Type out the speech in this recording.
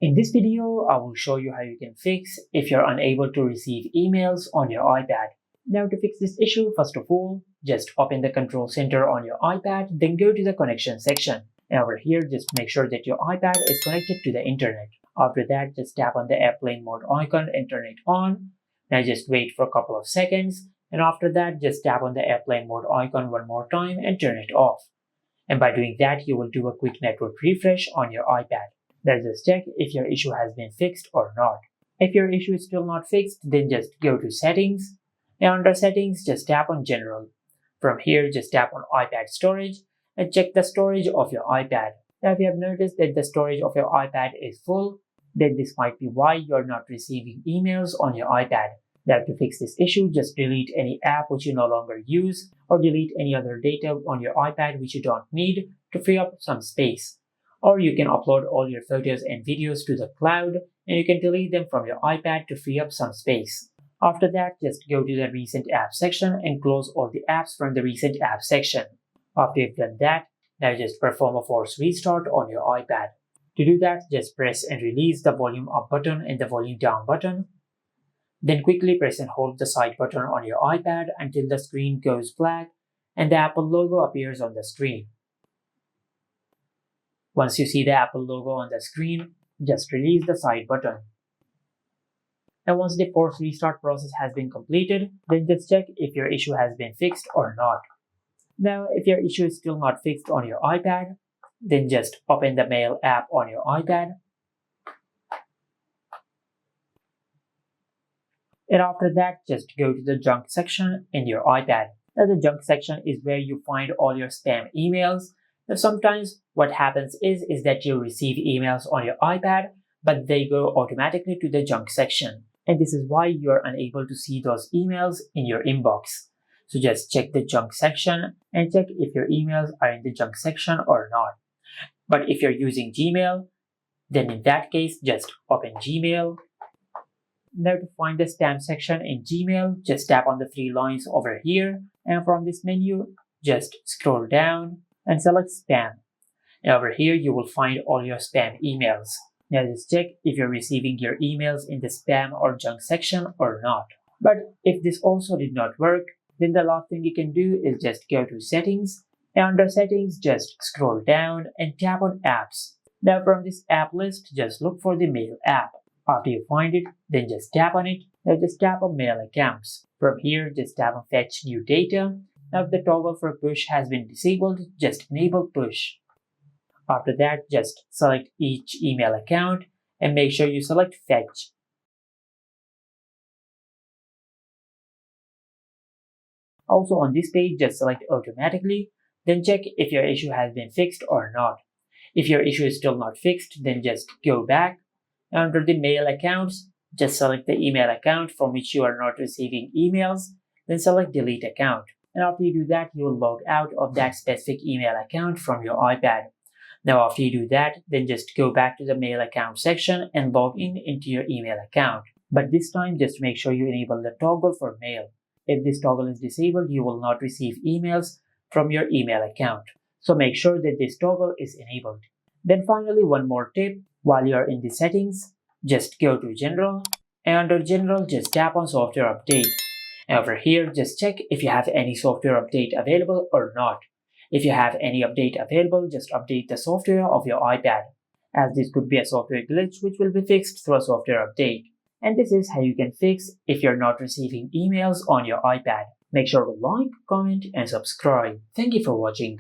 In this video, I will show you how you can fix if you're unable to receive emails on your iPad. Now to fix this issue, first of all, just open the control center on your iPad, then go to the connection section. And over here, just make sure that your iPad is connected to the internet. After that, just tap on the airplane mode icon and turn it on. Now just wait for a couple of seconds. And after that, just tap on the airplane mode icon one more time and turn it off. And by doing that, you will do a quick network refresh on your iPad. Now just check if your issue has been fixed or not. If your issue is still not fixed, then just go to Settings. And under Settings, just tap on General. From here, just tap on iPad Storage and check the storage of your iPad. Now if you have noticed that the storage of your iPad is full, then this might be why you're not receiving emails on your iPad. Now to fix this issue, just delete any app which you no longer use or delete any other data on your iPad which you don't need to free up some space. Or you can upload all your photos and videos to the cloud and you can delete them from your iPad to free up some space. After that, just go to the recent apps section and close all the apps from the recent apps section. After you've done that, now just perform a force restart on your iPad. To do that, just press and release the volume up button and the volume down button. Then quickly press and hold the side button on your iPad until the screen goes black and the Apple logo appears on the screen. Once you see the Apple logo on the screen, just release the side button. And once the force restart process has been completed, then just check if your issue has been fixed or not. Now, if your issue is still not fixed on your iPad, then just open the Mail app on your iPad. And after that, just go to the Junk section in your iPad. Now, the Junk section is where you find all your spam emails. Now, sometimes what happens is that you receive emails on your iPad, but they go automatically to the Junk section. And this is why you are unable to see those emails in your inbox. So just check the Junk section and check if your emails are in the Junk section or not. But if you're using Gmail, then in that case, just open Gmail. Now to find the spam section in Gmail, just tap on the three lines over here. And from this menu, just scroll down and select Spam. And over here, you will find all your spam emails. Now just check if you're receiving your emails in the spam or junk section or not. But if this also did not work, then the last thing you can do is just go to Settings. And under Settings, just scroll down and tap on Apps. Now from this app list, just look for the Mail app. After you find it, then just tap on it. Now just tap on Mail Accounts. From here, just tap on Fetch New Data. Now if the toggle for push has been disabled, just enable push. After that, just select each email account and make sure you select Fetch. Also on this page, just select Automatically, then check if your issue has been fixed or not. If your issue is still not fixed, then just go back. Under the Mail accounts, just select the email account from which you are not receiving emails, then select Delete Account. And after you do that, you will log out of that specific email account from your iPad. Now after you do that, then just go back to the Mail account section and log in into your email account. But this time, just make sure you enable the toggle for Mail. If this toggle is disabled, you will not receive emails from your email account. So make sure that this toggle is enabled. Then finally, one more tip. While you are in the settings, just go to General. And under General, just tap on Software Update. And over here, just check if you have any software update available or not. If you have any update available, just update the software of your iPad, as this could be a software glitch which will be fixed through a software update. And this is how you can fix if you're not receiving emails on your iPad. Make sure to like, comment, and subscribe. Thank you for watching.